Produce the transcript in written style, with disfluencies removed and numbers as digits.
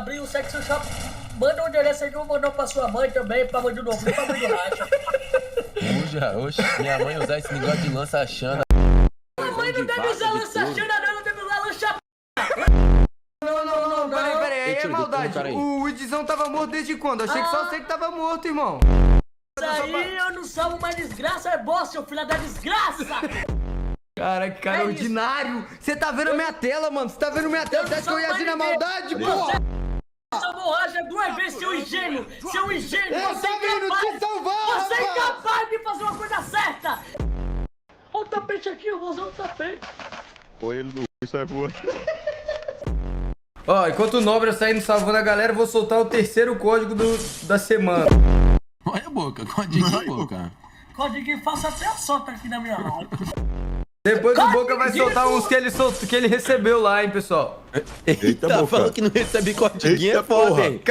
abrir o Sexo Shop. Manda um endereço aí que eu vou mandar pra sua mãe também, pra mãe do novo, pra mãe do Racha. Oxe, minha mãe usar esse negócio de lança-chana. Minha mãe não deve usar lança-chana, não deve usar lança. Não, peraí, é tio, maldade. cara aí. O Idzão tava morto desde quando? Achei que só você que tava morto, irmão. Isso aí eu não salvo mais desgraça, é bom, seu filho da desgraça! Cara, que cara É ordinário. Você tá vendo minha tela, mano? Você tá vendo minha tela? Você acha que eu ia agir na maldade, porra? Essa borracha duas vezes, seu ingênuo! Seu ingênuo! Eu Você é tô vindo te salvar, Você é rapaz! incapaz de fazer uma coisa certa! Olha o tapete aqui, eu vou usar o tapete. Põe ele no isso é boa. Ó, enquanto o Nobre saindo salvando a galera, eu vou soltar o terceiro código da semana. Olha a boca, código boca. Código faça até a sorte aqui na minha live. Depois o Boca vai soltar uns que ele recebeu lá, hein, pessoal. Eita, Boca. falou que não recebe código, é Eita, foda, porra. hein?